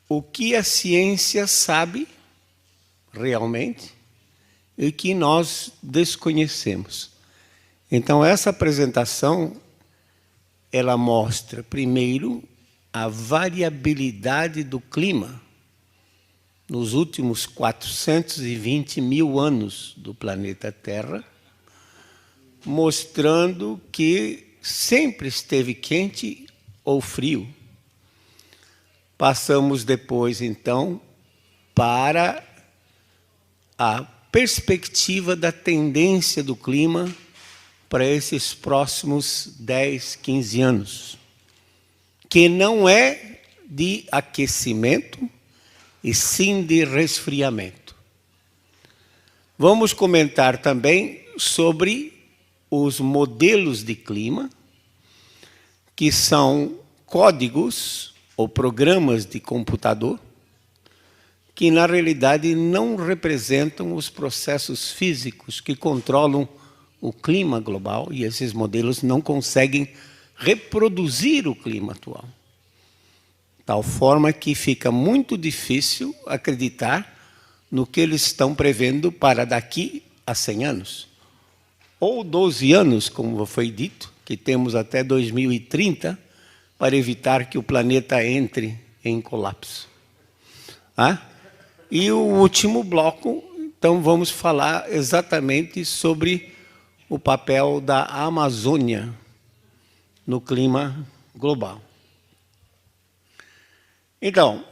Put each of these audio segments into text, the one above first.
o que a ciência sabe realmente e que nós desconhecemos. Então, essa apresentação, ela mostra, primeiro, a variabilidade do clima nos últimos 420 mil anos do planeta Terra, mostrando que sempre esteve quente ou frio. Passamos depois, então, para a perspectiva da tendência do clima para esses próximos 10, 15 anos, que não é de aquecimento, e sim de resfriamento. Vamos comentar também sobre os modelos de clima, que são códigos ou programas de computador, que na realidade não representam os processos físicos que controlam o clima global, e esses modelos não conseguem reproduzir o clima atual. Tal forma que fica muito difícil acreditar no que eles estão prevendo para daqui a 100 anos. Ou 12 anos, como foi dito, que temos até 2030 para evitar que o planeta entre em colapso. E o último bloco, então vamos falar exatamente sobre o papel da Amazônia no clima global. Então,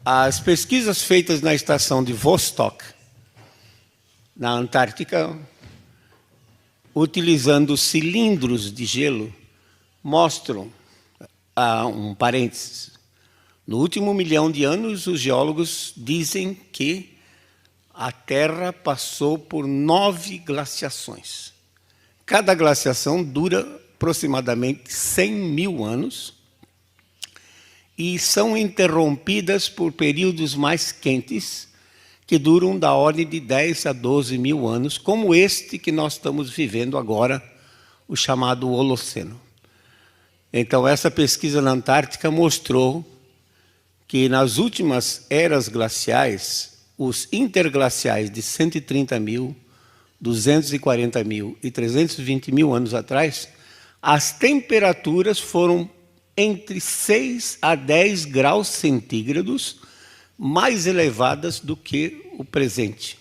as pesquisas feitas na estação de Vostok, na Antártica, utilizando cilindros de gelo, mostram, um parênteses, no último 1 milhão de anos, os geólogos dizem que a Terra passou por 9 glaciações. Cada glaciação dura aproximadamente 100 mil anos, e são interrompidas por períodos mais quentes, que duram da ordem de 10 a 12 mil anos, como este que nós estamos vivendo agora, o chamado Holoceno. Então, essa pesquisa na Antártica mostrou que nas últimas eras glaciais, os interglaciais de 130 mil, 240 mil e 320 mil anos atrás, as temperaturas foram entre 6 a 10 graus centígrados mais elevadas do que o presente.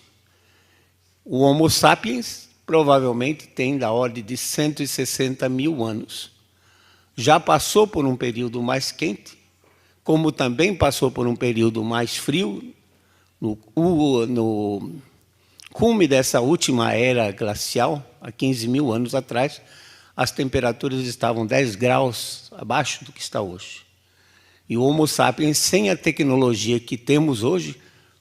O Homo sapiens provavelmente tem da ordem de 160 mil anos. Já passou por um período mais quente, como também passou por um período mais frio, no cume dessa última era glacial, há 15 mil anos atrás, as temperaturas estavam 10 graus abaixo do que está hoje. E o Homo sapiens, sem a tecnologia que temos hoje,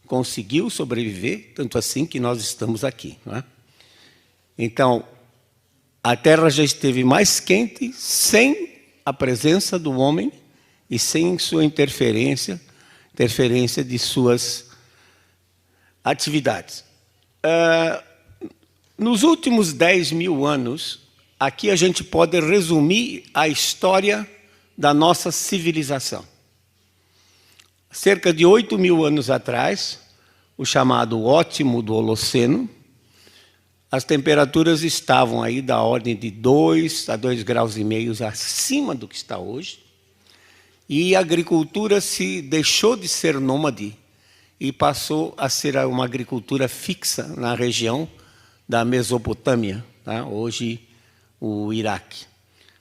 conseguiu sobreviver, tanto assim que nós estamos aqui. Não é? Então, a Terra já esteve mais quente sem a presença do homem e sem sua interferência de suas atividades. Nos últimos 10 mil anos, aqui a gente pode resumir a história da nossa civilização. Cerca de 8 mil anos atrás, o chamado ótimo do Holoceno, as temperaturas estavam aí da ordem de 2 a 2,5 graus acima do que está hoje, e a agricultura se deixou de ser nômade e passou a ser uma agricultura fixa na região da Mesopotâmia, tá? Hoje o Iraque.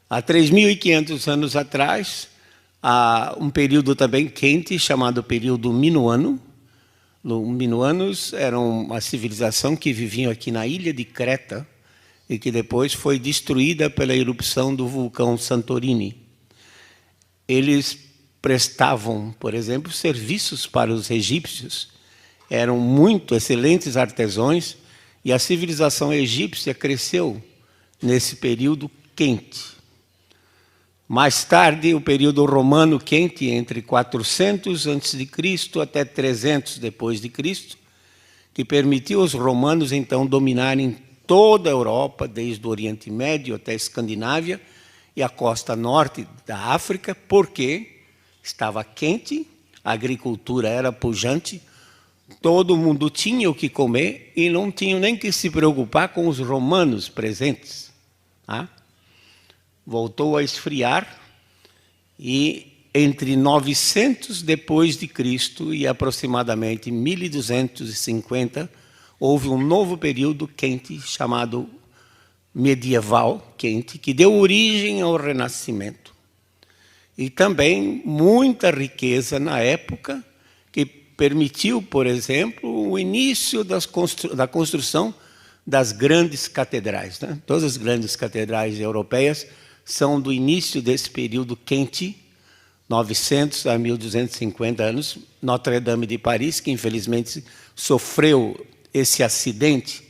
Há 3.500 anos atrás, há um período também quente chamado período Minoano. Os minoanos eram uma civilização que viviam aqui na ilha de Creta e que depois foi destruída pela erupção do vulcão Santorini. Eles prestavam, por exemplo, serviços para os egípcios, eram muito excelentes artesãos, e a civilização egípcia cresceu nesse período quente. Mais tarde, o período romano quente, entre 400 a.C. até 300 depois de Cristo, que permitiu aos romanos, então, dominarem toda a Europa, desde o Oriente Médio até a Escandinávia e a costa norte da África, porque estava quente, a agricultura era pujante, todo mundo tinha o que comer e não tinham nem que se preocupar com os romanos presentes. Tá? Voltou a esfriar e entre 900 depois de Cristo e aproximadamente 1250 houve um novo período quente chamado medieval quente, que deu origem ao Renascimento. E também muita riqueza na época, que permitiu, por exemplo, o início da construção das grandes catedrais. Né? Todas as grandes catedrais europeias são do início desse período quente, 900 a 1250 anos. Notre-Dame de Paris, que infelizmente sofreu esse acidente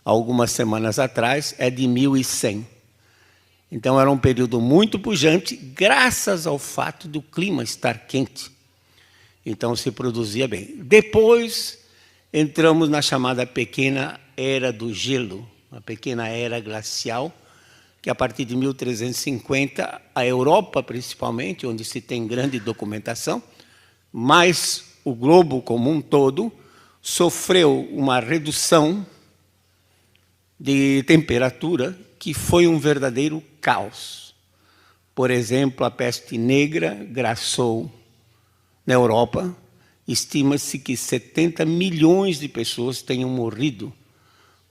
algumas semanas atrás, é de 1100. Então, era um período muito pujante, graças ao fato do clima estar quente. Então, se produzia bem. Depois, entramos na chamada Pequena Era do Gelo, a Pequena Era Glacial, que a partir de 1350, a Europa, principalmente, onde se tem grande documentação, mas o globo como um todo, sofreu uma redução de temperatura que foi um verdadeiro caos. Por exemplo, a peste negra graçou na Europa. Estima-se que 70 milhões de pessoas tenham morrido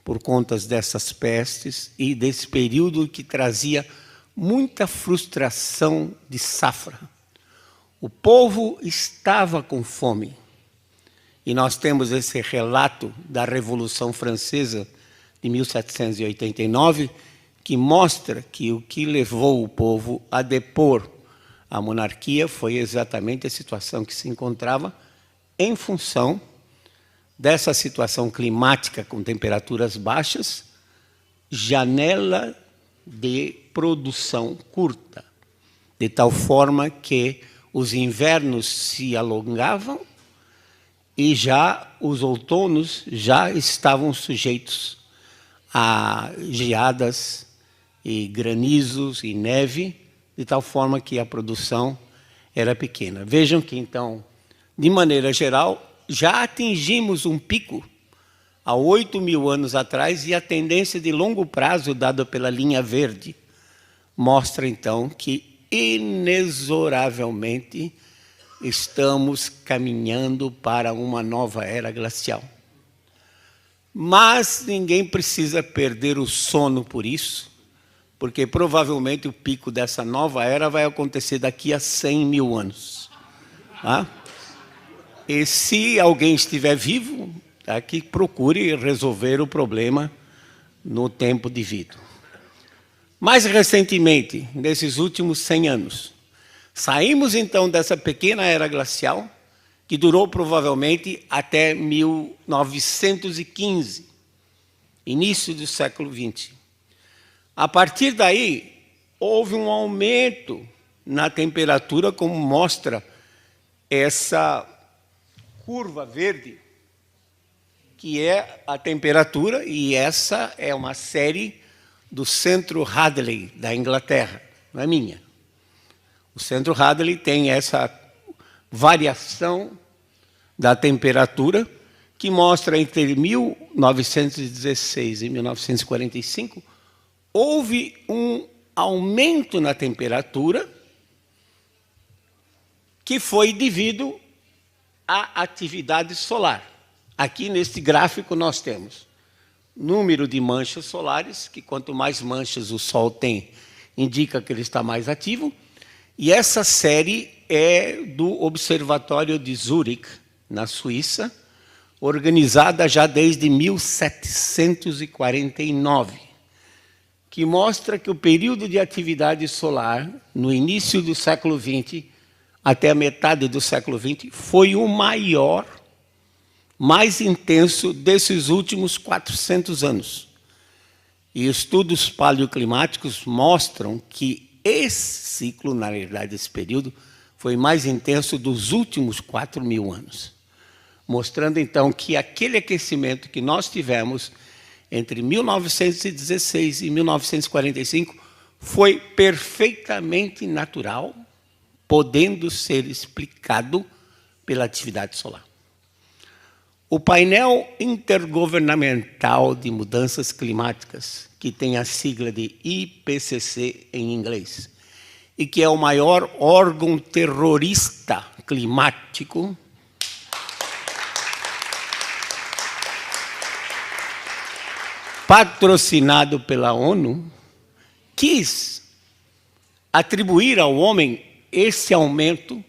por conta dessas pestes e desse período que trazia muita frustração de safra. O povo estava com fome. E nós temos esse relato da Revolução Francesa de 1789, que mostra que o que levou o povo a depor a monarquia foi exatamente a situação que se encontrava em função dessa situação climática com temperaturas baixas, janela de produção curta, de tal forma que os invernos se alongavam e já os outonos já estavam sujeitos a geadas e granizos e neve, de tal forma que a produção era pequena. Vejam que, então, de maneira geral, já atingimos um pico há 8.000 anos atrás e a tendência de longo prazo dada pela linha verde mostra, então, que inexoravelmente estamos caminhando para uma nova era glacial. Mas ninguém precisa perder o sono por isso, porque provavelmente o pico dessa nova era vai acontecer daqui a 100.000 anos. Tá? E se alguém estiver vivo, tá, que procure resolver o problema no tempo devido. Mais recentemente, nesses últimos 100 anos, saímos então dessa pequena era glacial, que durou provavelmente até 1915, início do século XX. A partir daí, houve um aumento na temperatura, como mostra essa curva verde, que é a temperatura, e essa é uma série do Centro Hadley, da Inglaterra, não é minha. O Centro Hadley tem essa variação da temperatura, que mostra entre 1916 e 1945, houve um aumento na temperatura que foi devido à atividade solar. Aqui neste gráfico nós temos número de manchas solares, que quanto mais manchas o Sol tem, indica que ele está mais ativo. E essa série é do Observatório de Zurique, na Suíça, organizada já desde 1749, que mostra que o período de atividade solar, no início do século XX até a metade do século XX, foi o maior, mais intenso desses últimos 400 anos. E estudos paleoclimáticos mostram que esse ciclo, na verdade, esse período, foi mais intenso dos últimos 4.000 anos. Mostrando, então, que aquele aquecimento que nós tivemos entre 1916 e 1945 foi perfeitamente natural, podendo ser explicado pela atividade solar. O painel intergovernamental de mudanças climáticas, que tem a sigla de IPCC em inglês, e que é o maior órgão terrorista climático, patrocinado pela ONU, quis atribuir ao homem esse aumento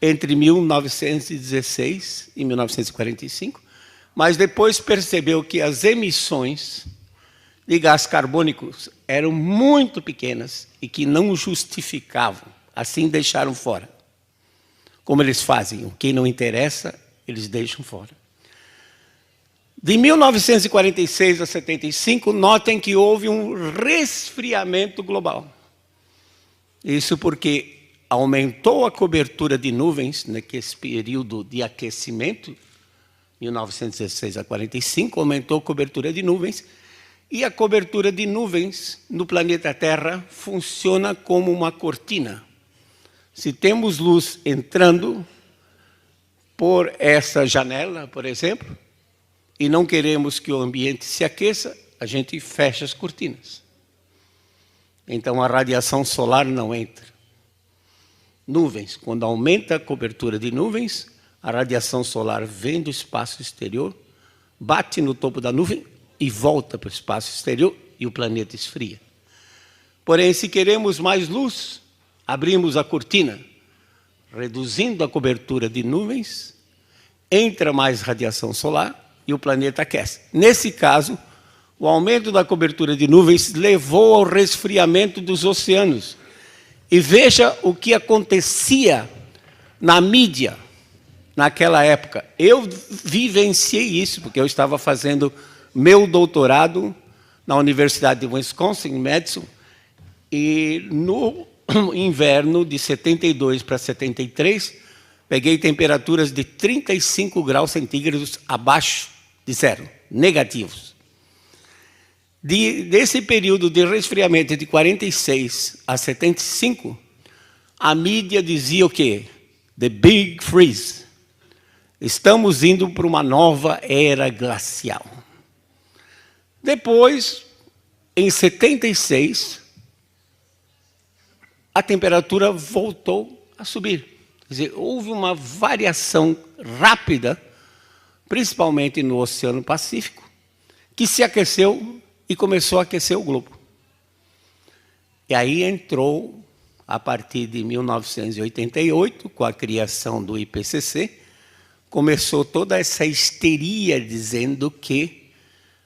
entre 1916 e 1945, mas depois percebeu que as emissões de gás carbônicos eram muito pequenas e que não justificavam, assim deixaram fora. Como eles fazem, o que não interessa, eles deixam fora. De 1946 a 75, notem que houve um resfriamento global. Isso porque aumentou a cobertura de nuvens naquele período de aquecimento, 1916 a 45, aumentou a cobertura de nuvens, e a cobertura de nuvens no planeta Terra funciona como uma cortina. Se temos luz entrando por essa janela, por exemplo, e não queremos que o ambiente se aqueça, a gente fecha as cortinas. Então a radiação solar não entra. Nuvens, quando aumenta a cobertura de nuvens, a radiação solar vem do espaço exterior, bate no topo da nuvem e volta para o espaço exterior e o planeta esfria. Porém, se queremos mais luz, abrimos a cortina, reduzindo a cobertura de nuvens, entra mais radiação solar e o planeta aquece. Nesse caso, o aumento da cobertura de nuvens levou ao resfriamento dos oceanos. E veja o que acontecia na mídia naquela época. Eu vivenciei isso, porque eu estava fazendo meu doutorado na Universidade de Wisconsin, em Madison, e no inverno de 72 para 73, peguei temperaturas de 35 graus centígrados abaixo de zero, negativos. Desse período de resfriamento de 46 a 75, a mídia dizia o quê? The Big Freeze. Estamos indo para uma nova era glacial. Depois, em 76, a temperatura voltou a subir. Quer dizer, houve uma variação rápida, principalmente no Oceano Pacífico, que se aqueceu e começou a aquecer o globo. E aí entrou, a partir de 1988, com a criação do IPCC, começou toda essa histeria dizendo que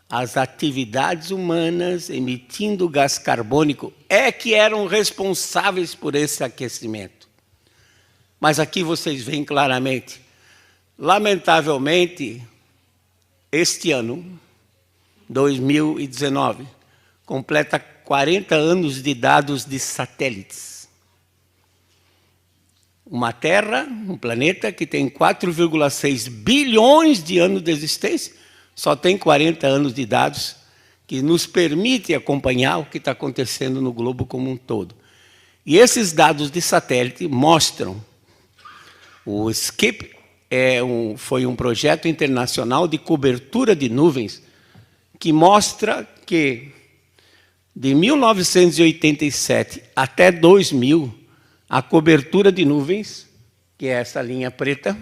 as atividades humanas emitindo gás carbônico é que eram responsáveis por esse aquecimento. Mas aqui vocês veem claramente, lamentavelmente, este ano, 2019, completa 40 anos de dados de satélites. Uma Terra, um planeta que tem 4,6 bilhões de anos de existência, só tem 40 anos de dados que nos permite acompanhar o que está acontecendo no globo como um todo. E esses dados de satélite mostram, o SCIP foi um projeto internacional de cobertura de nuvens que mostra que, de 1987 até 2000, a cobertura de nuvens, que é essa linha preta,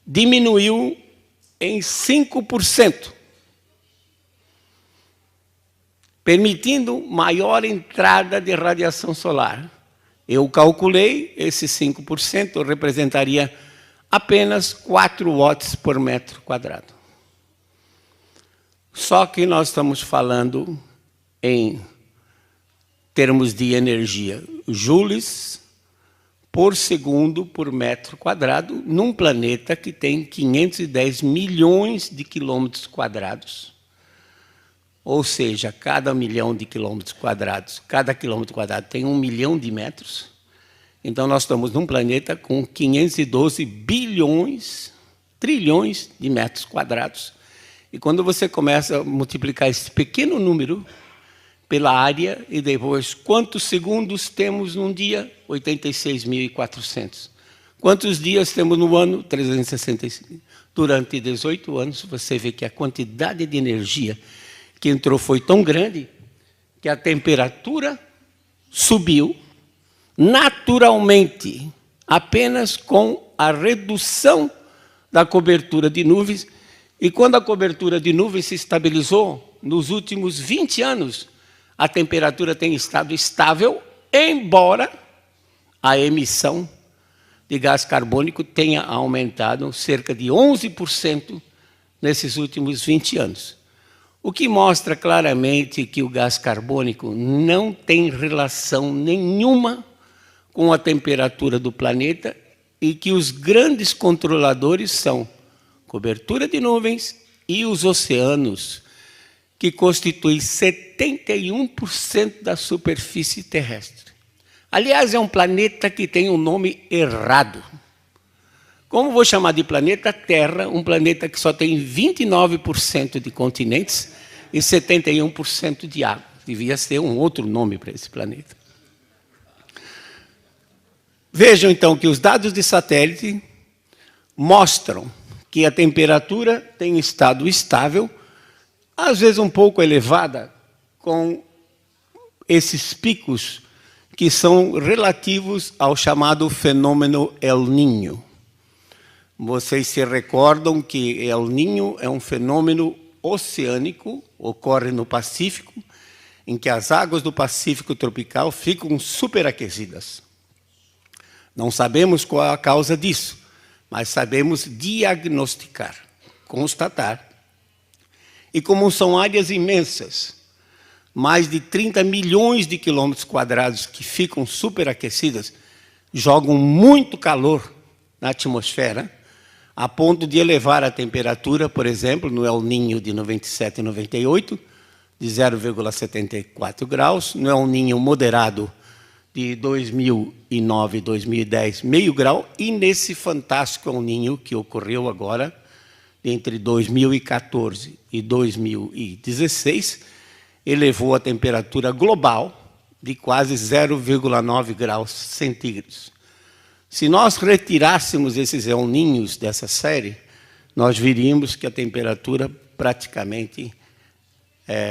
diminuiu em 5%, permitindo maior entrada de radiação solar. Eu calculei, esses 5% representaria apenas 4 watts por metro quadrado. Só que nós estamos falando em termos de energia, joules por segundo por metro quadrado, num planeta que tem 510 milhões de quilômetros quadrados. Ou seja, cada milhão de quilômetros quadrados, cada quilômetro quadrado tem 1 milhão de metros. Então, nós estamos num planeta com 512 bilhões, trilhões de metros quadrados. E quando você começa a multiplicar esse pequeno número pela área, e depois, quantos segundos temos num dia? 86.400. Quantos dias temos no ano? 365. Durante 18 anos, você vê que a quantidade de energia que entrou foi tão grande que a temperatura subiu naturalmente, apenas com a redução da cobertura de nuvens. E quando a cobertura de nuvens se estabilizou, nos últimos 20 anos, a temperatura tem estado estável, embora a emissão de gás carbônico tenha aumentado cerca de 11% nesses últimos 20 anos. O que mostra claramente que o gás carbônico não tem relação nenhuma com a temperatura do planeta e que os grandes controladores são cobertura de nuvens e os oceanos, que constituem 71% da superfície terrestre. Aliás, é um planeta que tem um nome errado. Como vou chamar de planeta Terra, um planeta que só tem 29% de continentes e 71% de água? Devia ser um outro nome para esse planeta. Vejam, então, que os dados de satélite mostram que a temperatura tem estado estável, às vezes um pouco elevada, com esses picos que são relativos ao chamado fenômeno El Niño. Vocês se recordam que El Niño é um fenômeno oceânico, ocorre no Pacífico, em que as águas do Pacífico tropical ficam superaquecidas. Não sabemos qual é a causa disso, mas sabemos diagnosticar, constatar. E como são áreas imensas, mais de 30 milhões de quilômetros quadrados que ficam superaquecidas, jogam muito calor na atmosfera, a ponto de elevar a temperatura, por exemplo, no El Niño de 97 e 98, de 0,74 graus, no El Niño moderado de 2009 e 2010, meio grau, e nesse fantástico El Niño que ocorreu agora, entre 2014 e 2016, elevou a temperatura global de quase 0,9 graus centígrados. Se nós retirássemos esses El Niños dessa série, nós veríamos que a temperatura praticamente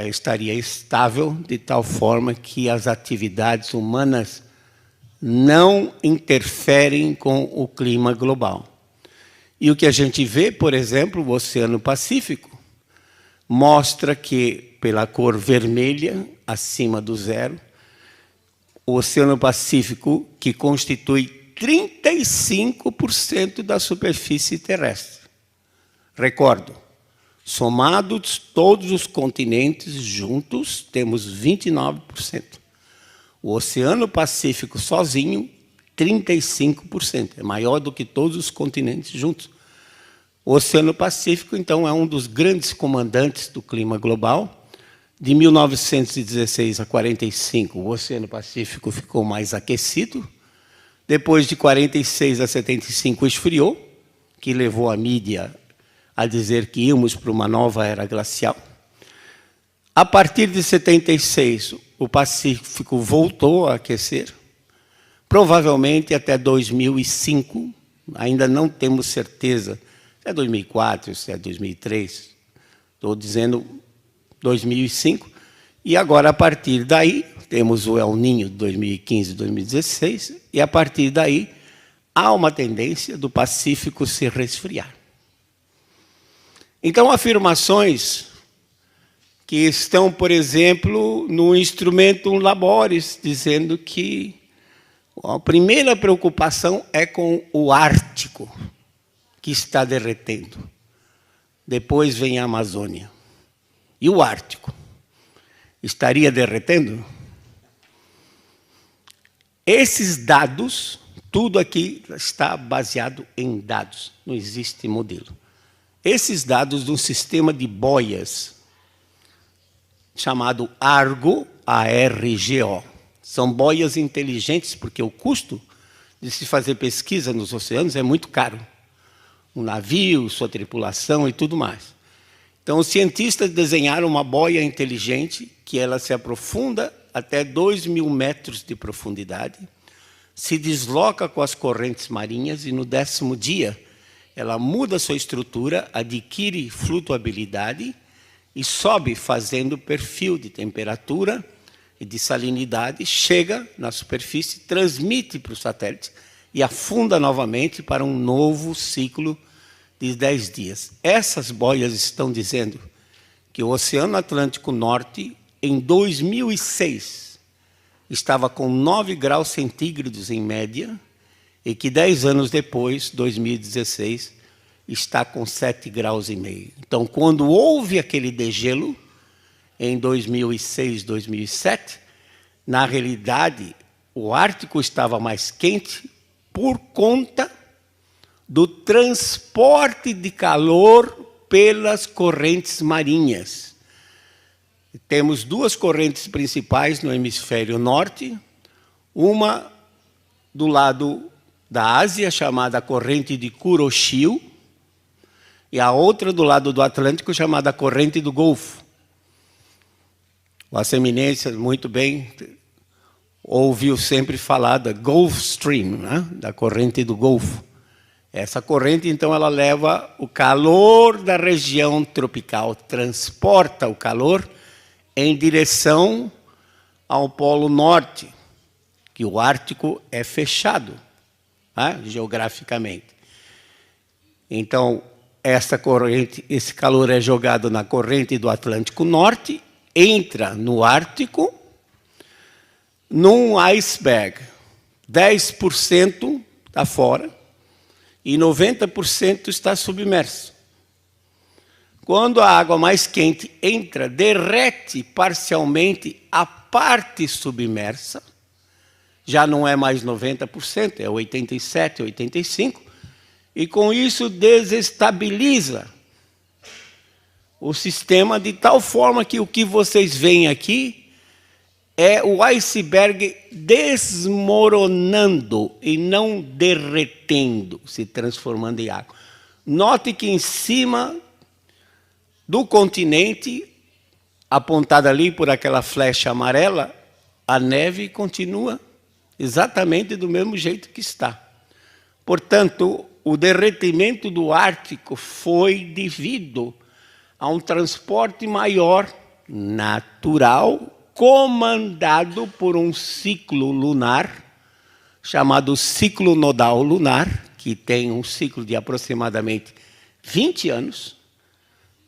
estaria estável, de tal forma que as atividades humanas não interferem com o clima global. E o que a gente vê, por exemplo, o Oceano Pacífico, mostra que, pela cor vermelha, acima do zero, o Oceano Pacífico, que constitui 35% da superfície terrestre. Recordo, somados todos os continentes juntos, temos 29%. O Oceano Pacífico sozinho, 35%. É maior do que todos os continentes juntos. O Oceano Pacífico, então, é um dos grandes comandantes do clima global. De 1916 a 45, o Oceano Pacífico ficou mais aquecido. Depois de 46 a 75, esfriou, que levou a mídia a dizer que íamos para uma nova era glacial. A partir de 76, o Pacífico voltou a aquecer. Provavelmente até 2005, ainda não temos certeza se é 2004, se é 2003, estou dizendo 2005, e agora, a partir daí, temos o El Niño de 2015 e 2016, e a partir daí, há uma tendência do Pacífico se resfriar. Então, afirmações que estão, por exemplo, no Instrumentum Laboris, dizendo que a primeira preocupação é com o Ártico, que está derretendo. Depois vem a Amazônia. E o Ártico? Estaria derretendo? Esses dados, tudo aqui está baseado em dados, não existe modelo. Esses dados de um sistema de boias, chamado Argo, A-R-G-O. São boias inteligentes, porque o custo de se fazer pesquisa nos oceanos é muito caro. Um navio, sua tripulação e tudo mais. Então, os cientistas desenharam uma boia inteligente que ela se aprofunda até 2.000 metros de profundidade, se desloca com as correntes marinhas e, no 10º dia, ela muda sua estrutura, adquire flutuabilidade e sobe fazendo perfil de temperatura e de salinidade, chega na superfície, transmite para o satélite e afunda novamente para um novo ciclo de 10 dias. Essas boias estão dizendo que o Oceano Atlântico Norte, em 2006, estava com 9 graus centígrados em média, e que 10 anos depois, 2016, está com 7,5 graus. Então, quando houve aquele degelo, em 2006, 2007, na realidade, o Ártico estava mais quente por conta do transporte de calor pelas correntes marinhas. Temos 2 correntes principais no hemisfério norte, uma do lado da Ásia, chamada corrente de Kuroshio, e a outra do lado do Atlântico, chamada corrente do Golfo. Vossa Eminência, muito bem, ouviu sempre falar da Gulf Stream, né? Da corrente do Golfo. Essa corrente, então, ela leva o calor da região tropical, transporta o calor em direção ao Polo Norte, que o Ártico é fechado, né, geograficamente. Então, essa corrente, esse calor é jogado na corrente do Atlântico Norte, entra no Ártico, num iceberg. 10% está fora e 90% está submerso. Quando a água mais quente entra, derrete parcialmente a parte submersa, já não é mais 90%, é 87%, 85%, e com isso desestabiliza o sistema de tal forma que o que vocês veem aqui é o iceberg desmoronando e não derretendo, se transformando em água. Note que em cima do continente, apontada ali por aquela flecha amarela, a neve continua exatamente do mesmo jeito que está. Portanto, o derretimento do Ártico foi devido a um transporte maior, natural, comandado por um ciclo lunar, chamado ciclo nodal lunar, que tem um ciclo de aproximadamente 20 anos,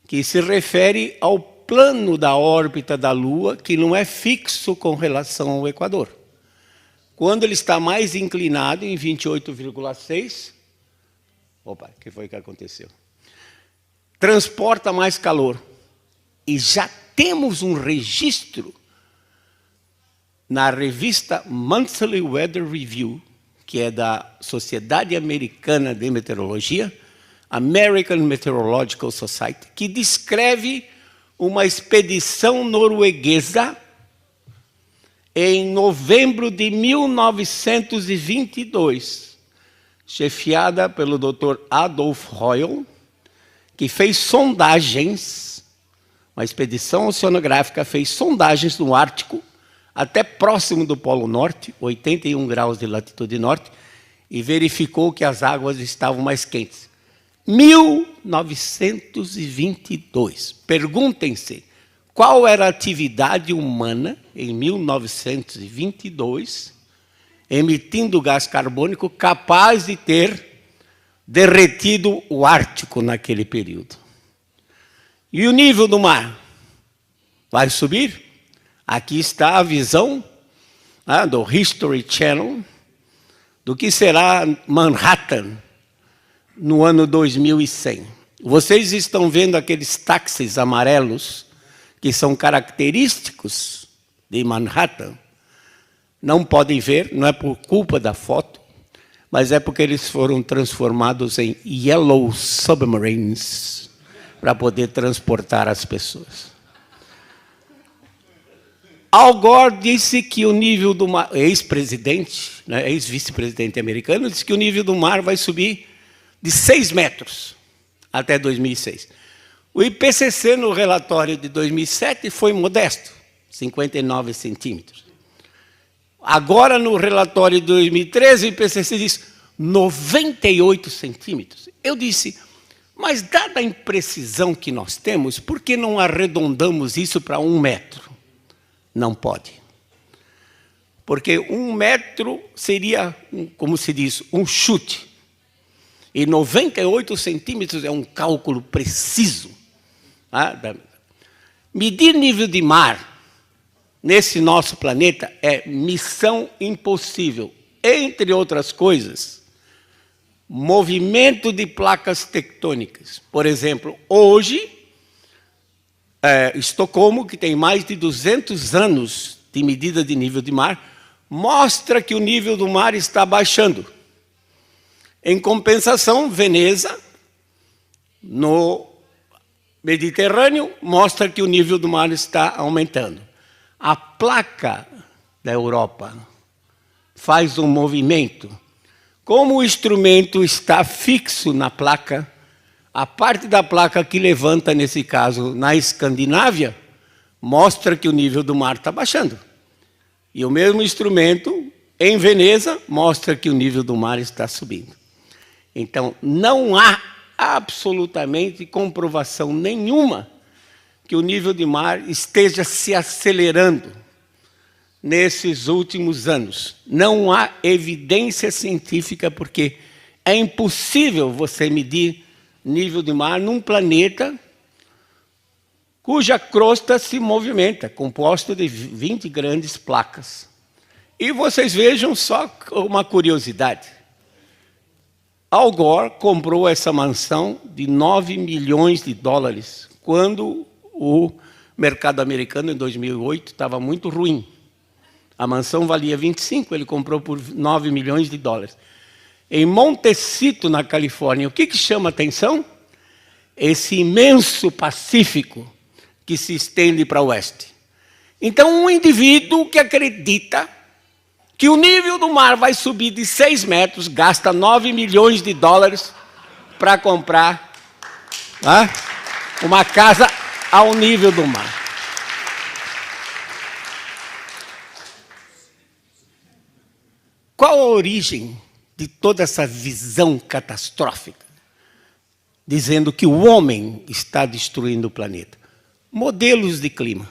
que se refere ao plano da órbita da Lua, que não é fixo com relação ao Equador. Quando ele está mais inclinado, em 28,6, opa, o que foi que aconteceu? Transporta mais calor. E já temos um registro na revista Monthly Weather Review, que é da Sociedade Americana de Meteorologia, American Meteorological Society, que descreve uma expedição norueguesa em novembro de 1922, chefiada pelo Dr. Adolf Hoyle, que fez sondagens, uma expedição oceanográfica fez sondagens no Ártico, até próximo do Polo Norte, 81 graus de latitude norte, e verificou que as águas estavam mais quentes. 1922. Perguntem-se, qual era a atividade humana em 1922, emitindo gás carbônico capaz de ter derretido o Ártico naquele período? E o nível do mar vai subir? Aqui está a visão do History Channel do que será Manhattan no ano 2100. Vocês estão vendo aqueles táxis amarelos que são característicos de Manhattan? Não podem ver, não é por culpa da foto, mas é porque eles foram transformados em Yellow Submarines para poder transportar as pessoas. Al Gore disse que o nível do mar, ex-presidente, né, ex-vice-presidente americano, disse que o nível do mar vai subir de 6 metros até 2006. O IPCC, no relatório de 2007, foi modesto, 59 centímetros. Agora, no relatório de 2013, o IPCC diz 98 centímetros. Eu disse, mas dada a imprecisão que nós temos, por que não arredondamos isso para 1 metro? Não pode. Porque 1 metro seria, como se diz, um chute. E 98 centímetros é um cálculo preciso. Medir nível de mar nesse nosso planeta é missão impossível. Entre outras coisas, movimento de placas tectônicas. Por exemplo, hoje, Estocolmo, que tem mais de 200 anos de medida de nível de mar, mostra que o nível do mar está baixando. Em compensação, Veneza, no Mediterrâneo, mostra que o nível do mar está aumentando. A placa da Europa faz um movimento. Como o instrumento está fixo na placa, a parte da placa que levanta, nesse caso, na Escandinávia, mostra que o nível do mar está baixando. E o mesmo instrumento, em Veneza, mostra que o nível do mar está subindo. Então, não há absolutamente comprovação nenhuma que o nível de mar esteja se acelerando nesses últimos anos. Não há evidência científica, porque é impossível você medir nível de mar num planeta cuja crosta se movimenta, composto de 20 grandes placas. E vocês vejam só uma curiosidade. Al Gore comprou essa mansão de 9 milhões de dólares, quando o mercado americano, em 2008, estava muito ruim. A mansão valia 25, ele comprou por 9 milhões de dólares. Em Montecito, na Califórnia, o que chama a atenção? Esse imenso Pacífico que se estende para o oeste. Então, um indivíduo que acredita que o nível do mar vai subir de 6 metros, gasta 9 milhões de dólares para comprar uma casa ao nível do mar. Qual a origem de toda essa visão catastrófica, dizendo que o homem está destruindo o planeta? Modelos de clima.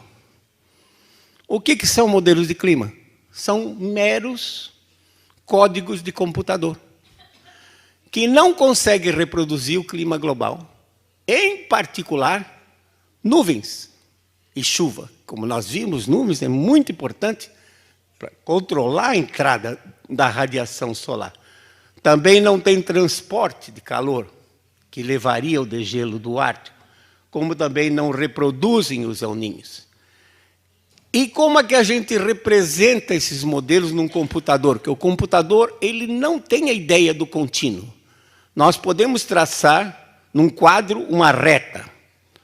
O que são modelos de clima? São meros códigos de computador que não conseguem reproduzir o clima global, em particular, nuvens e chuva. Como nós vimos, nuvens é muito importante para controlar a entrada da radiação solar. Também não tem transporte de calor, que levaria o degelo do Ártico, como também não reproduzem os El Niños. E como é que a gente representa esses modelos num computador? Porque o computador ele não tem a ideia do contínuo. Nós podemos traçar num quadro uma reta.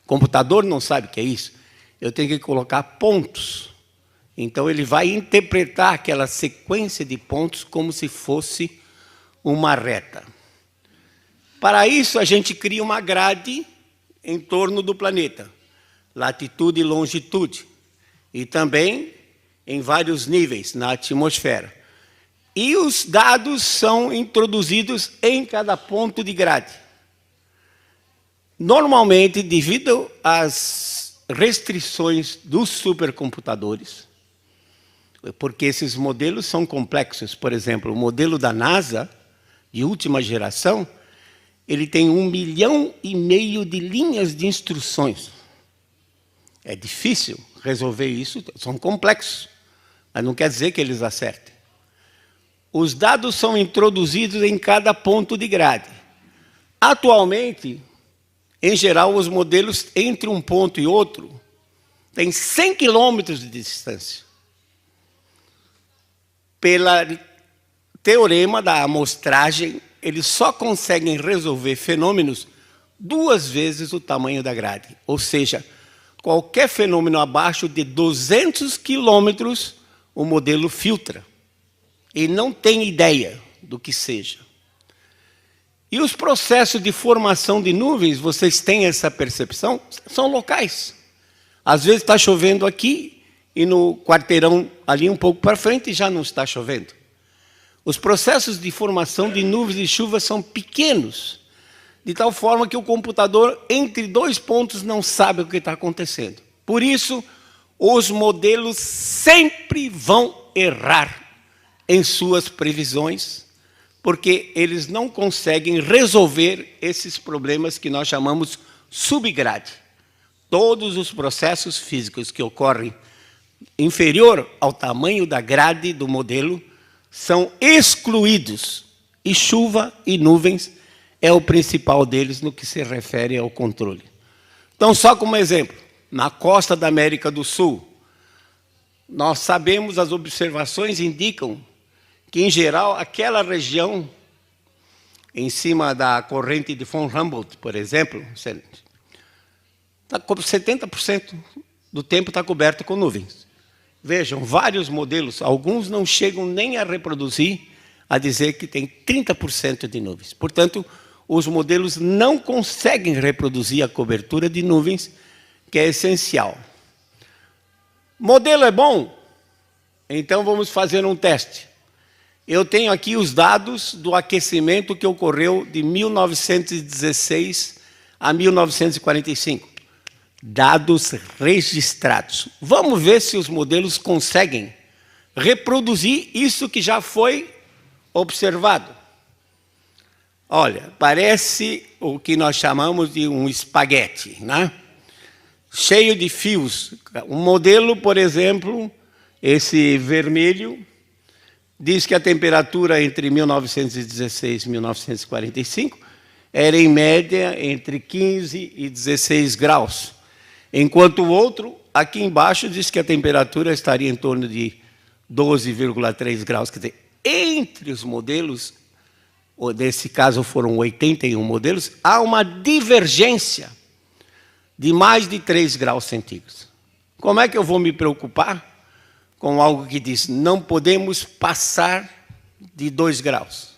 O computador não sabe o que é isso. Eu tenho que colocar pontos. Então ele vai interpretar aquela sequência de pontos como se fosse uma reta. Para isso, a gente cria uma grade em torno do planeta, latitude e longitude, e também em vários níveis na atmosfera. E os dados são introduzidos em cada ponto de grade. Normalmente, devido às restrições dos supercomputadores, porque esses modelos são complexos. Por exemplo, o modelo da NASA, de última geração, ele tem 1,5 milhão de linhas de instruções. É difícil resolver isso, são complexos, mas não quer dizer que eles acertem. Os dados são introduzidos em cada ponto de grade. Atualmente, em geral, os modelos entre um ponto e outro têm 100 quilômetros de distância. Pela teorema da amostragem, eles só conseguem resolver fenômenos 2 vezes o tamanho da grade. Ou seja, qualquer fenômeno abaixo de 200 quilômetros, o modelo filtra. E não tem ideia do que seja. E os processos de formação de nuvens, vocês têm essa percepção? São locais. Às vezes está chovendo aqui e no quarteirão ali um pouco para frente já não está chovendo. Os processos de formação de nuvens de chuva são pequenos, de tal forma que o computador, entre dois pontos, não sabe o que está acontecendo. Por isso, os modelos sempre vão errar em suas previsões, porque eles não conseguem resolver esses problemas que nós chamamos subgrade. Todos os processos físicos que ocorrem inferior ao tamanho da grade do modelo são excluídos, e chuva e nuvens é o principal deles no que se refere ao controle. Então, só como exemplo, na costa da América do Sul, nós sabemos, as observações indicam que, em geral, aquela região, em cima da corrente de von Humboldt, por exemplo, 70% do tempo está coberto com nuvens. Vejam, vários modelos, alguns não chegam nem a reproduzir, a dizer que tem 30% de nuvens. Portanto, os modelos não conseguem reproduzir a cobertura de nuvens, que é essencial. Modelo é bom? Então vamos fazer um teste. Eu tenho aqui os dados do aquecimento que ocorreu de 1916 a 1945. Dados registrados. Vamos ver se os modelos conseguem reproduzir isso que já foi observado. Olha, parece o que nós chamamos de um espaguete, né? Cheio de fios. Um modelo, por exemplo, esse vermelho, diz que a temperatura entre 1916 e 1945 era, em média, entre 15 e 16 graus. Enquanto o outro, aqui embaixo, diz que a temperatura estaria em torno de 12,3 graus. Quer dizer, entre os modelos, ou nesse caso foram 81 modelos, há uma divergência de mais de 3 graus centígrados. Como é que eu vou me preocupar com algo que diz não podemos passar de 2 graus,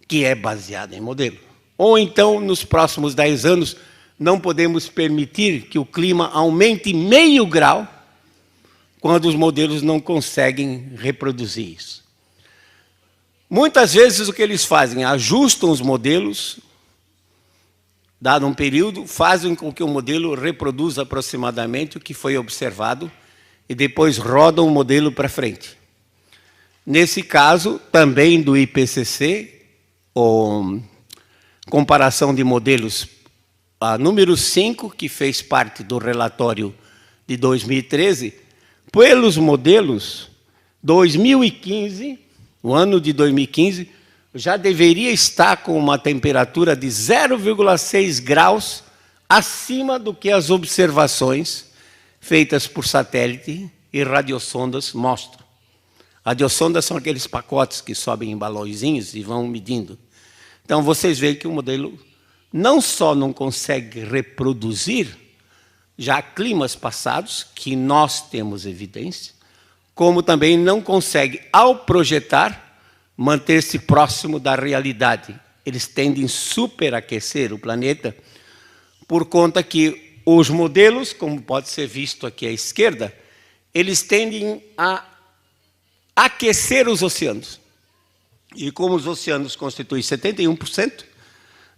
que é baseado em modelo? Ou então, nos próximos 10 anos, não podemos permitir que o clima aumente meio grau, quando os modelos não conseguem reproduzir isso. Muitas vezes o que eles fazem? Ajustam os modelos, dado um período, fazem com que o modelo reproduza aproximadamente o que foi observado e depois rodam o modelo para frente. Nesse caso, também do IPCC, ou comparação de modelos, a número 5, que fez parte do relatório de 2013, pelos modelos, 2015, o ano de 2015, já deveria estar com uma temperatura de 0,6 graus acima do que as observações feitas por satélite e radiosondas mostram. Radiosondas são aqueles pacotes que sobem em balõezinhos e vão medindo. Então, vocês veem que o modelo não só não consegue reproduzir já climas passados, que nós temos evidência, como também não consegue, ao projetar, manter-se próximo da realidade. Eles tendem a superaquecer o planeta, por conta que os modelos, como pode ser visto aqui à esquerda, eles tendem a aquecer os oceanos. E como os oceanos constituem 71%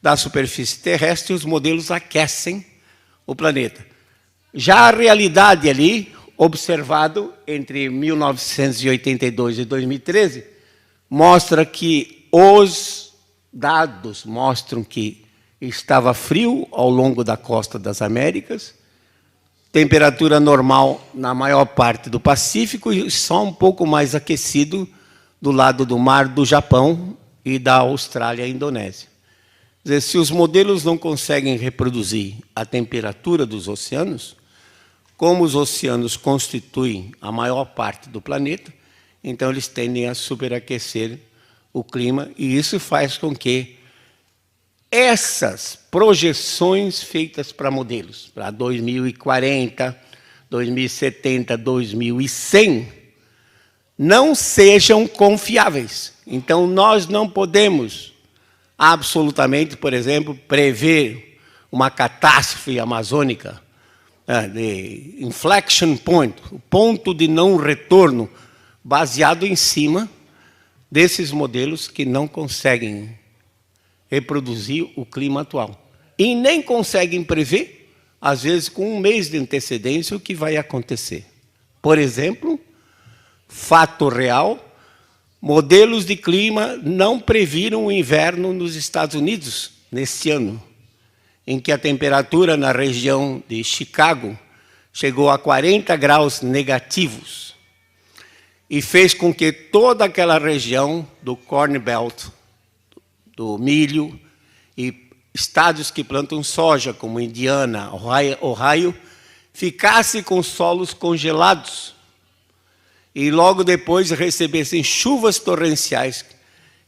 da superfície terrestre, os modelos aquecem o planeta. Já a realidade ali, observado entre 1982 e 2013, mostra que os dados mostram que estava frio ao longo da costa das Américas, temperatura normal na maior parte do Pacífico e só um pouco mais aquecido do lado do mar do Japão e da Austrália e Indonésia. Quer dizer, se os modelos não conseguem reproduzir a temperatura dos oceanos, como os oceanos constituem a maior parte do planeta, então eles tendem a superaquecer o clima, e isso faz com que essas projeções feitas para modelos, para 2040, 2070, 2100, não sejam confiáveis. Então, nós não podemos absolutamente, por exemplo, prever uma catástrofe amazônica, de inflection point, o ponto de não retorno, baseado em cima desses modelos que não conseguem reproduzir o clima atual. E nem conseguem prever, às vezes com um mês de antecedência, o que vai acontecer. Por exemplo, fato real, modelos de clima não previram o inverno nos Estados Unidos neste ano, em que a temperatura na região de Chicago chegou a 40 graus negativos e fez com que toda aquela região do Corn Belt, do milho, e estados que plantam soja, como Indiana, Ohio, ficasse com solos congelados e logo depois recebessem chuvas torrenciais,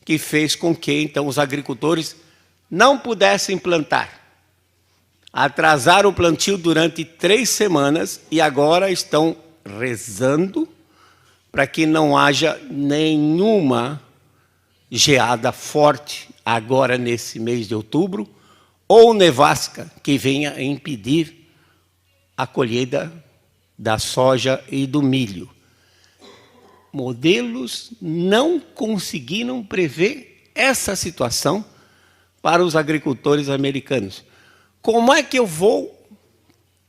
que fez com que, então, os agricultores não pudessem plantar. Atrasaram o plantio durante 3 semanas e agora estão rezando para que não haja nenhuma geada forte agora nesse mês de outubro ou nevasca que venha impedir a colheita da soja e do milho. Modelos não conseguiram prever essa situação para os agricultores americanos. Como é que eu vou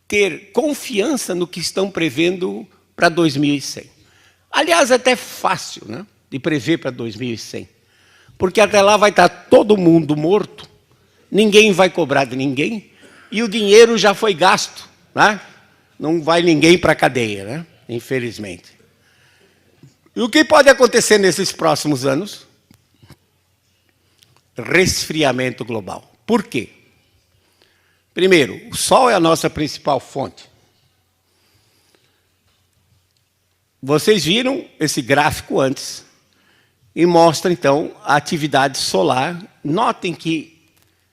ter confiança no que estão prevendo para 2100? Aliás, é até fácil, né, de prever para 2100, porque até lá vai estar todo mundo morto, ninguém vai cobrar de ninguém e o dinheiro já foi gasto, né? Não vai ninguém para a cadeia, né? Infelizmente. E o que pode acontecer nesses próximos anos? Resfriamento global. Por quê? Primeiro, o Sol é a nossa principal fonte. Vocês viram esse gráfico antes e mostra, então, a atividade solar. Notem que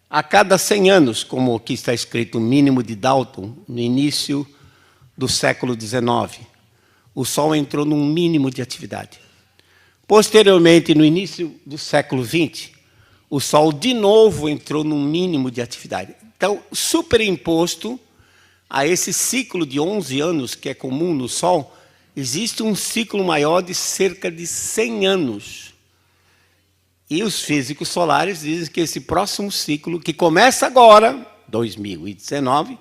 a cada 100 anos, como aqui está escrito o mínimo de Dalton, no início do século XIX, o Sol entrou num mínimo de atividade. Posteriormente, no início do século XX, o Sol de novo entrou num mínimo de atividade. Então, superimposto a esse ciclo de 11 anos, que é comum no Sol, existe um ciclo maior de cerca de 100 anos. E os físicos solares dizem que esse próximo ciclo, que começa agora, 2019,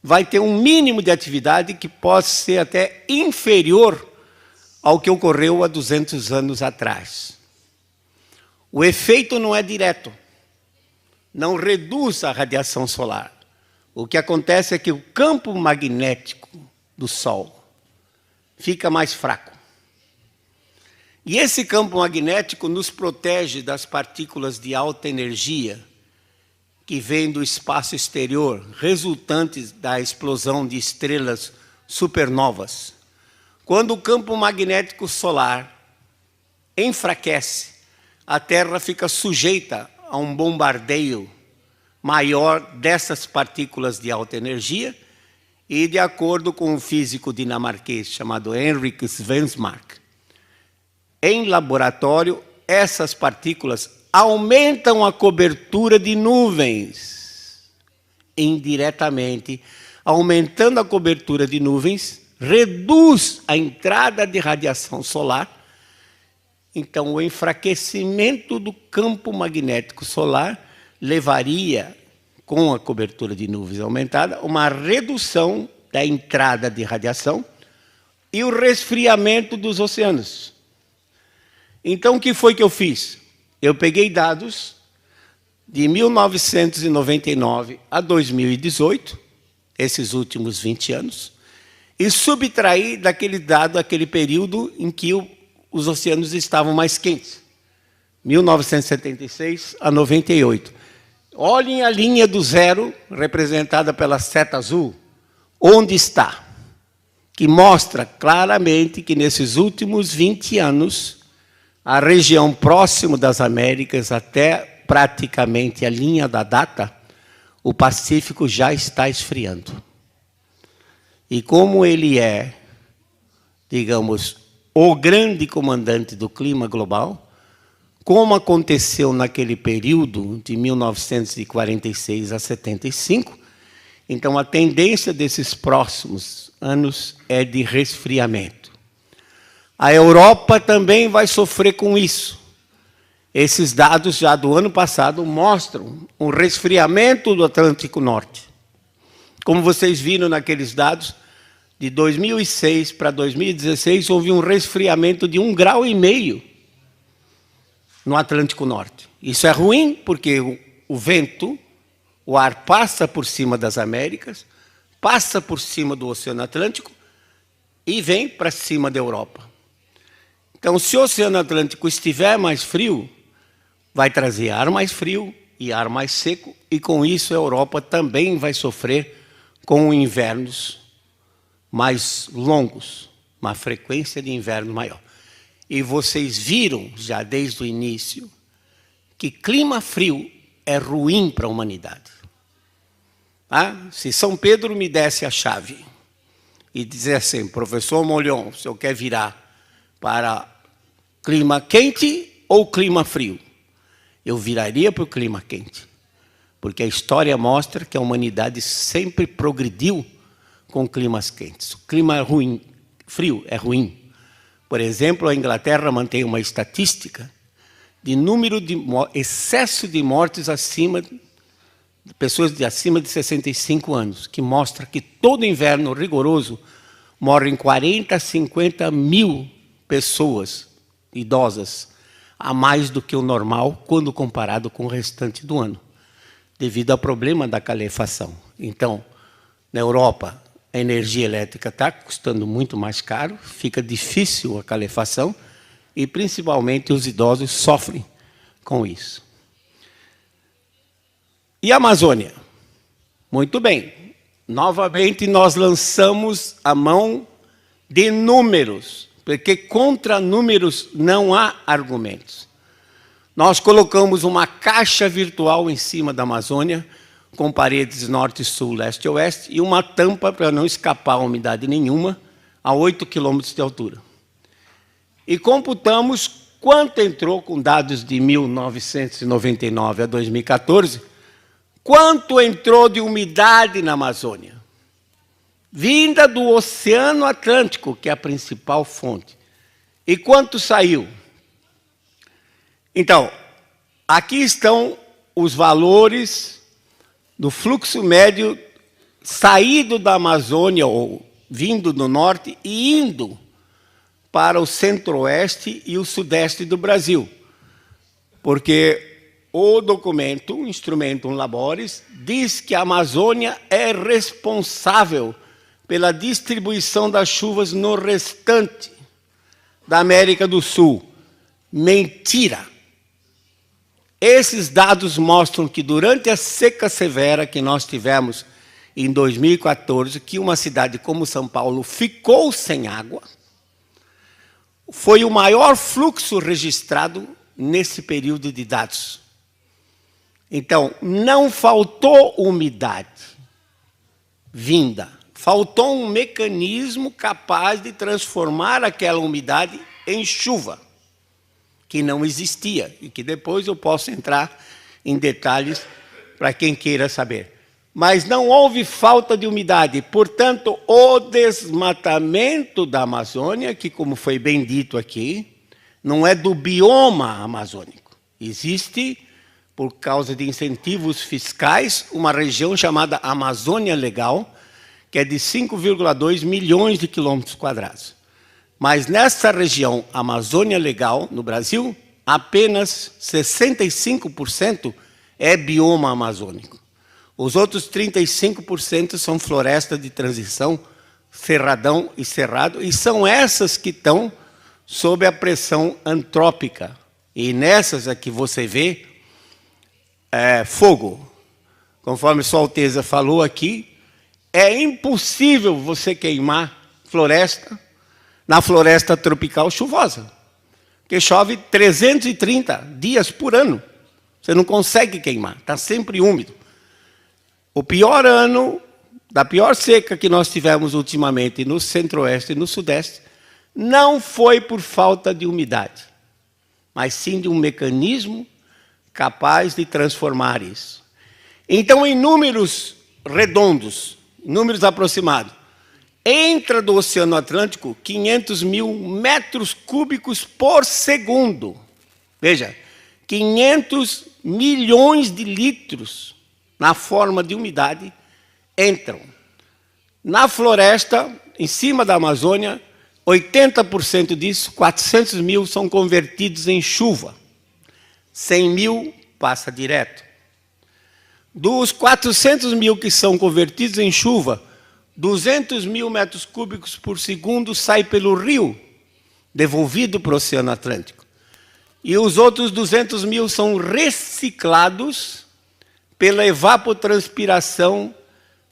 vai ter um mínimo de atividade que pode ser até inferior ao que ocorreu há 200 anos atrás. O efeito não é direto, não reduz a radiação solar. O que acontece é que o campo magnético do Sol fica mais fraco. E esse campo magnético nos protege das partículas de alta energia que vêm do espaço exterior, resultantes da explosão de estrelas supernovas. Quando o campo magnético solar enfraquece, a Terra fica sujeita a um bombardeio maior dessas partículas de alta energia e, de acordo com um físico dinamarquês chamado Henrik Svensmark, em laboratório, essas partículas aumentam a cobertura de nuvens. Indiretamente, aumentando a cobertura de nuvens, reduz a entrada de radiação solar. Então, o enfraquecimento do campo magnético solar levaria, com a cobertura de nuvens aumentada, uma redução da entrada de radiação e o resfriamento dos oceanos. Então, o que foi que eu fiz? Eu peguei dados de 1999 a 2018, esses últimos 20 anos, e subtraí daquele dado, aquele período em que os oceanos estavam mais quentes, 1976 a 98. Olhem a linha do zero, representada pela seta azul, onde está, que mostra claramente que nesses últimos 20 anos, a região próxima das Américas, até praticamente a linha da data, o Pacífico já está esfriando. E como ele é, digamos, o grande comandante do clima global, como aconteceu naquele período de 1946 a 75, então a tendência desses próximos anos é de resfriamento. A Europa também vai sofrer com isso. Esses dados já do ano passado mostram um resfriamento do Atlântico Norte. Como vocês viram naqueles dados, de 2006 para 2016, houve um resfriamento de 1,5 graus no Atlântico Norte. Isso é ruim, porque o vento, o ar passa por cima das Américas, passa por cima do Oceano Atlântico e vem para cima da Europa. Então, se o Oceano Atlântico estiver mais frio, vai trazer ar mais frio e ar mais seco, e com isso a Europa também vai sofrer com invernos mais longos, uma frequência de inverno maior. E vocês viram, já desde o início, que clima frio é ruim para a humanidade. Se São Pedro me desse a chave e dissesse assim, professor Molhon, o senhor quer virar para clima quente ou clima frio? Eu viraria para o clima quente, porque a história mostra que a humanidade sempre progrediu com climas quentes. O clima ruim, frio é ruim. Por exemplo, a Inglaterra mantém uma estatística de número de excesso de mortes acima de pessoas acima de 65 anos, que mostra que todo inverno rigoroso morrem 40 a 50 mil pessoas idosas, a mais do que o normal, quando comparado com o restante do ano, devido ao problema da calefação. Então, na Europa, a energia elétrica está custando muito mais caro, fica difícil a calefação e, principalmente, os idosos sofrem com isso. E a Amazônia? Muito bem. Novamente, nós lançamos a mão de números, porque contra números não há argumentos. Nós colocamos uma caixa virtual em cima da Amazônia, com paredes norte, sul, leste e oeste, e uma tampa para não escapar umidade nenhuma, a 8 quilômetros de altura. E computamos quanto entrou, com dados de 1999 a 2014, quanto entrou de umidade na Amazônia, vinda do Oceano Atlântico, que é a principal fonte. E quanto saiu? Então, aqui estão os valores do fluxo médio saído da Amazônia, ou vindo do norte, e indo para o centro-oeste e o sudeste do Brasil. Porque o documento, o Instrumentum Laboris, diz que a Amazônia é responsável pela distribuição das chuvas no restante da América do Sul. Mentira! Esses dados mostram que durante a seca severa que nós tivemos em 2014, que uma cidade como São Paulo ficou sem água, foi o maior fluxo registrado nesse período de dados. Então, não faltou umidade vinda, faltou um mecanismo capaz de transformar aquela umidade em chuva, que não existia, e que depois eu posso entrar em detalhes para quem queira saber. Mas não houve falta de umidade, portanto, o desmatamento da Amazônia, que, como foi bem dito aqui, não é do bioma amazônico. Existe, por causa de incentivos fiscais, uma região chamada Amazônia Legal, que é de 5,2 milhões de quilômetros quadrados. Mas nessa região Amazônia Legal, no Brasil, apenas 65% é bioma amazônico. Os outros 35% são florestas de transição, cerradão e cerrado, e são essas que estão sob a pressão antrópica. E nessas é que você vê fogo. Conforme Sua Alteza falou aqui, é impossível você queimar floresta na floresta tropical chuvosa, que chove 330 dias por ano. Você não consegue queimar, está sempre úmido. O pior ano, da pior seca que nós tivemos ultimamente no centro-oeste e no sudeste, não foi por falta de umidade. mas sim de um mecanismo capaz de transformar isso. Então, em números redondos, números aproximados, entra do Oceano Atlântico 500 mil metros cúbicos por segundo. Veja, 500 milhões de litros na forma de umidade entram. Na floresta, em cima da Amazônia, 80% disso, 400 mil, são convertidos em chuva. 100 mil passa direto. Dos 400 mil que são convertidos em chuva, 200 mil metros cúbicos por segundo sai pelo rio, devolvido para o Oceano Atlântico. E os outros 200 mil são reciclados pela evapotranspiração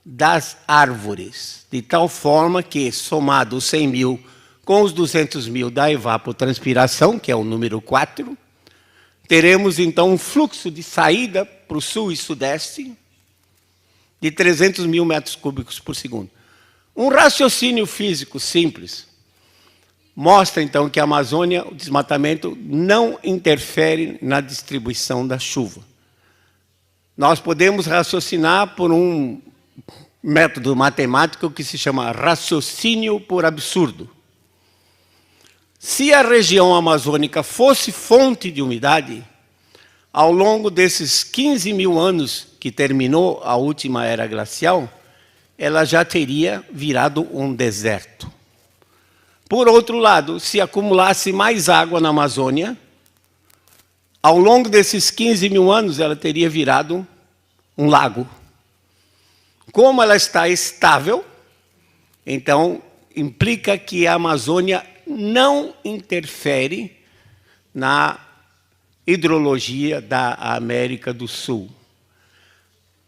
das árvores, de tal forma que, somado os 100 mil com os 200 mil da evapotranspiração, que é o número 4, teremos então um fluxo de saída para o sul e sudeste de 300 mil metros cúbicos por segundo. Um raciocínio físico simples mostra então que a Amazônia, o desmatamento, não interfere na distribuição da chuva. Nós podemos raciocinar por um método matemático que se chama raciocínio por absurdo. Se a região amazônica fosse fonte de umidade, ao longo desses 15 mil anos que terminou a última era glacial, ela já teria virado um deserto. Por outro lado, se acumulasse mais água na Amazônia, ao longo desses 15 mil anos ela teria virado um lago. Como ela está estável, então implica que a Amazônia não interfere na hidrologia da América do Sul.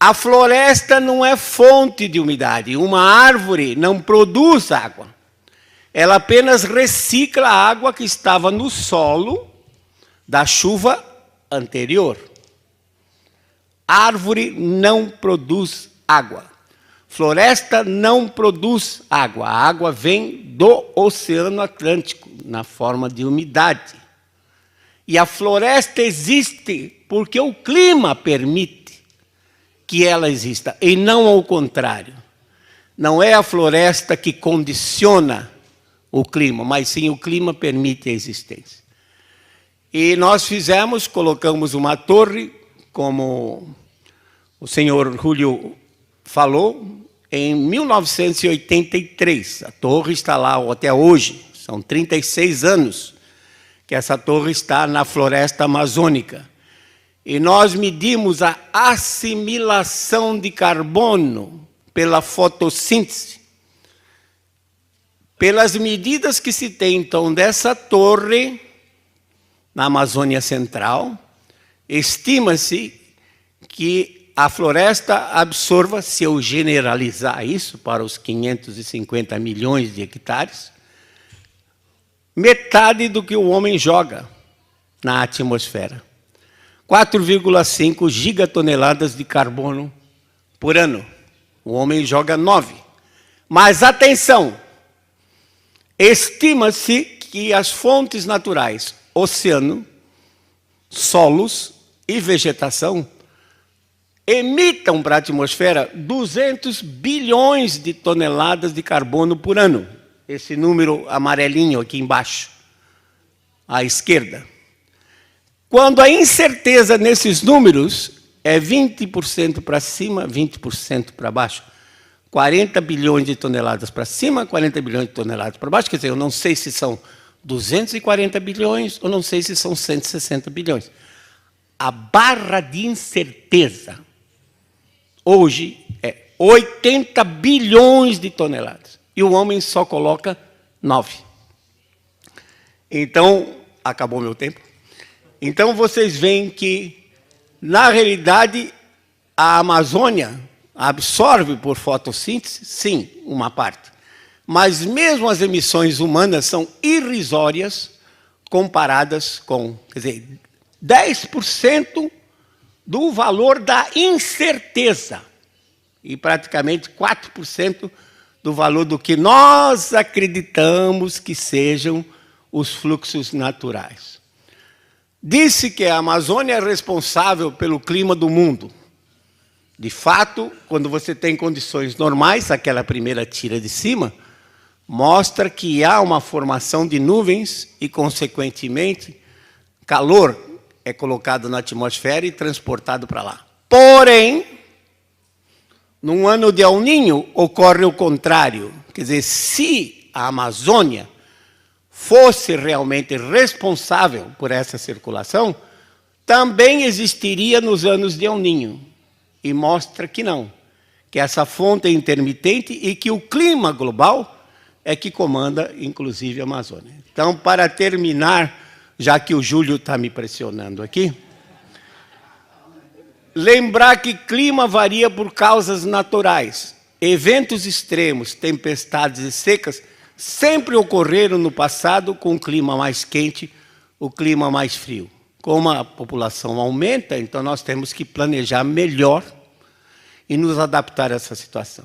A floresta não é fonte de umidade. Uma árvore não produz água. Ela apenas recicla a água que estava no solo da chuva anterior. A árvore não produz água. Floresta não produz água. A água vem do Oceano Atlântico, na forma de umidade. E a floresta existe porque o clima permite que ela exista, e não ao contrário. Não é a floresta que condiciona o clima, mas sim o clima permite a existência. E nós colocamos uma torre, como o senhor Júlio falou, em 1983. A torre está lá até hoje, são 36 anos que essa torre está na floresta amazônica. E nós medimos a assimilação de carbono pela fotossíntese. Pelas medidas que se tem, então, dessa torre na Amazônia Central, estima-se que a floresta absorva, se eu generalizar isso para os 550 milhões de hectares, metade do que o homem joga na atmosfera. 4,5 gigatoneladas de carbono por ano. O homem joga 9. Mas, atenção, estima-se que as fontes naturais, oceano, solos e vegetação, emitam para a atmosfera 200 bilhões de toneladas de carbono por ano. Esse número amarelinho aqui embaixo, à esquerda. Quando a incerteza nesses números é 20% para cima, 20% para baixo, 40 bilhões de toneladas para cima, 40 bilhões de toneladas para baixo, quer dizer, eu não sei se são 240 bilhões ou não sei se são 160 bilhões. A barra de incerteza hoje é 80 bilhões de toneladas. E o homem só coloca 9. Então, acabou meu tempo. Então, vocês veem que, na realidade, a Amazônia absorve por fotossíntese, sim, uma parte. Mas mesmo as emissões humanas são irrisórias comparadas com, quer dizer, 10% do valor da incerteza e praticamente 4% do valor do que nós acreditamos que sejam os fluxos naturais. disse que a Amazônia é responsável pelo clima do mundo. De fato, quando você tem condições normais, aquela primeira tira de cima, mostra que há uma formação de nuvens e, consequentemente, calor é colocado na atmosfera e transportado para lá. Porém, num ano de El Niño, ocorre o contrário. Quer dizer, se a Amazônia fosse realmente responsável por essa circulação, também existiria nos anos de El Niño. E mostra que não, que essa fonte é intermitente e que o clima global é que comanda, inclusive, a Amazônia. Então, para terminar, já que o Júlio está me pressionando aqui, lembrar que clima varia por causas naturais. Eventos extremos, tempestades e secas, sempre ocorreram no passado com o clima mais quente, o clima mais frio. Como a população aumenta, então nós temos que planejar melhor e nos adaptar a essa situação.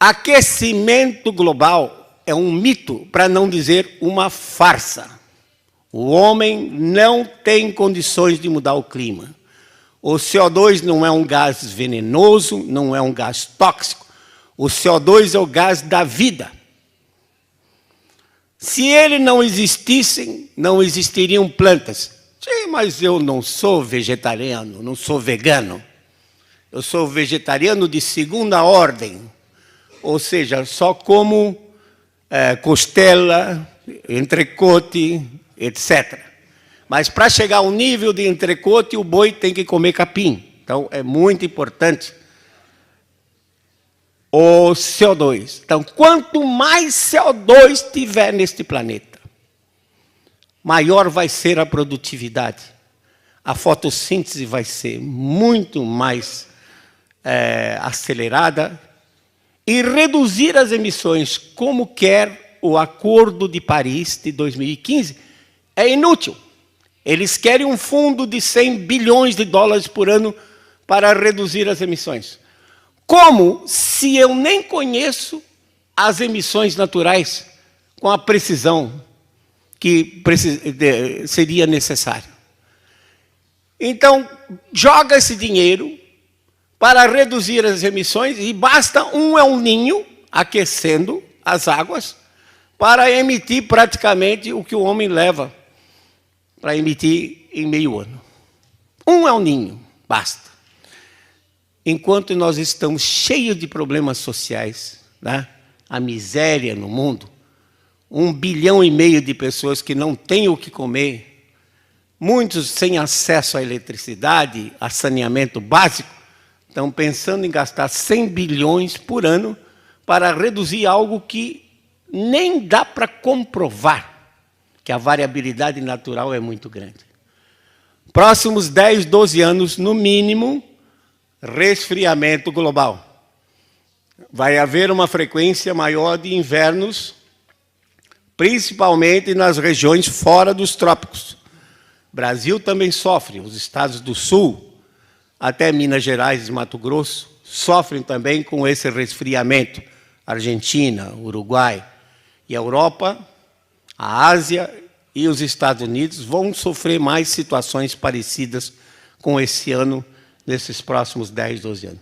Aquecimento global é um mito, para não dizer uma farsa. O homem não tem condições de mudar o clima. O CO2 não é um gás venenoso, não é um gás tóxico. O CO2 é o gás da vida. Se ele não existisse, não existiriam plantas. Sim, mas eu não sou vegetariano, não sou vegano. Eu sou vegetariano de segunda ordem. Ou seja, só como costela, entrecote, etc. Mas para chegar ao nível de entrecote, o boi tem que comer capim. Então, é muito importante o CO2. Então, quanto mais CO2 tiver neste planeta, maior vai ser a produtividade. A fotossíntese vai ser muito mais acelerada e reduzir as emissões, como quer o Acordo de Paris de 2015, é inútil. Eles querem um fundo de 100 bilhões de dólares por ano para reduzir as emissões. Como se eu nem conheço as emissões naturais com a precisão que seria necessário. Então, joga esse dinheiro para reduzir as emissões e basta um El Niño aquecendo as águas para emitir praticamente o que o homem leva para emitir em meio ano. Um El Niño, basta. Enquanto nós estamos cheios de problemas sociais, né? A miséria no mundo, 1,5 bilhão de pessoas que não têm o que comer, muitos sem acesso à eletricidade, a saneamento básico, estão pensando em gastar 100 bilhões por ano para reduzir algo que nem dá para comprovar, que a variabilidade natural é muito grande. Próximos 10, 12 anos, no mínimo, resfriamento global. Vai haver uma frequência maior de invernos, principalmente nas regiões fora dos trópicos. O Brasil também sofre, os estados do sul, até Minas Gerais e Mato Grosso, sofrem também com esse resfriamento. Argentina, Uruguai e a Europa, a Ásia e os Estados Unidos vão sofrer mais situações parecidas com esse ano, nesses próximos 10, 12 anos.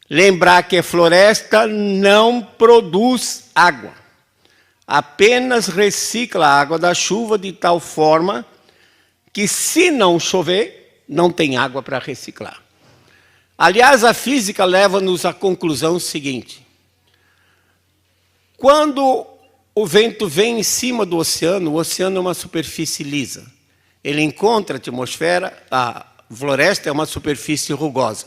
Lembrar que a floresta não produz água, apenas recicla a água da chuva de tal forma que, se não chover, não tem água para reciclar. Aliás, a física leva-nos à conclusão seguinte: quando o vento vem em cima do oceano, o oceano é uma superfície lisa. Ele encontra a atmosfera, a floresta é uma superfície rugosa.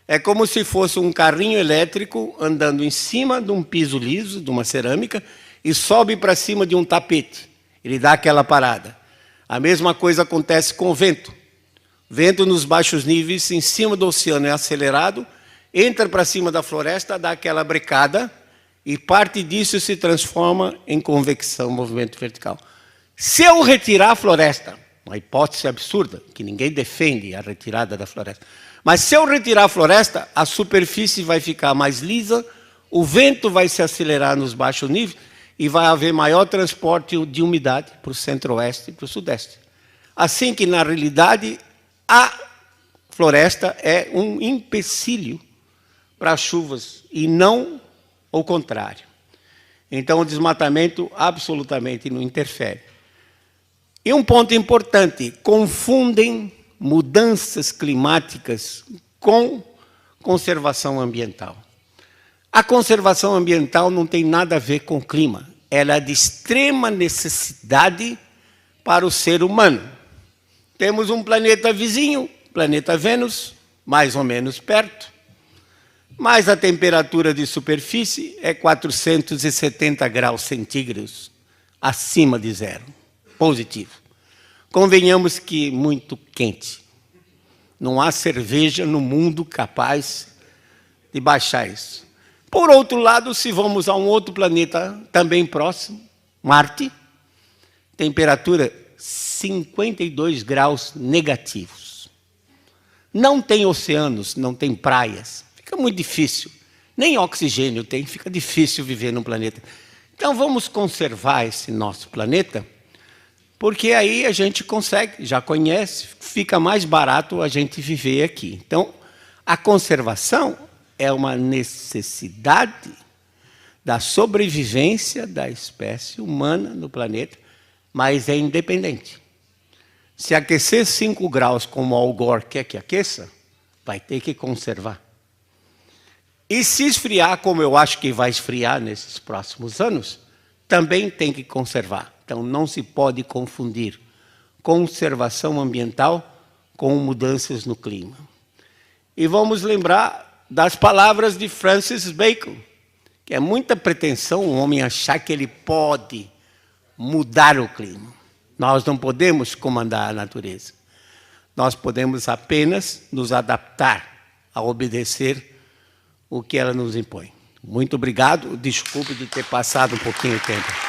É como se fosse um carrinho elétrico andando em cima de um piso liso, de uma cerâmica, e sobe para cima de um tapete. Ele dá aquela parada. A mesma coisa acontece com o vento. Vento nos baixos níveis, em cima do oceano, é acelerado, entra para cima da floresta, dá aquela brecada, e parte disso se transforma em convecção, movimento vertical. Se eu retirar a floresta, uma hipótese absurda, que ninguém defende a retirada da floresta, mas se eu retirar a floresta, a superfície vai ficar mais lisa, o vento vai se acelerar nos baixos níveis e vai haver maior transporte de umidade para o centro-oeste e para o sudeste. Assim que, na realidade, a floresta é um empecilho para as chuvas e não o contrário. Então, o desmatamento absolutamente não interfere. E um ponto importante, confundem mudanças climáticas com conservação ambiental. A conservação ambiental não tem nada a ver com o clima. Ela é de extrema necessidade para o ser humano. Temos um planeta vizinho, planeta Vênus, mais ou menos perto, mas a temperatura de superfície é 470 graus centígrados, acima de zero, positivo. Convenhamos que muito quente. Não há cerveja no mundo capaz de baixar isso. Por outro lado, se vamos a um outro planeta também próximo, Marte, temperatura 52 graus negativos. Não tem oceanos, não tem praias. Fica muito difícil. Nem oxigênio tem, fica difícil viver num planeta. Então vamos conservar esse nosso planeta, porque aí a gente consegue, já conhece, fica mais barato a gente viver aqui. Então, a conservação é uma necessidade da sobrevivência da espécie humana no planeta, mas é independente. Se aquecer 5 graus, como o Al Gore quer que aqueça, vai ter que conservar. E se esfriar, como eu acho que vai esfriar nesses próximos anos, também tem que conservar. Então, não se pode confundir conservação ambiental com mudanças no clima. E vamos lembrar das palavras de Francis Bacon, que é muita pretensão um homem achar que ele pode mudar o clima. Nós não podemos comandar a natureza. Nós podemos apenas nos adaptar a obedecer o que ela nos impõe. Muito obrigado. Desculpe de ter passado um pouquinho de tempo.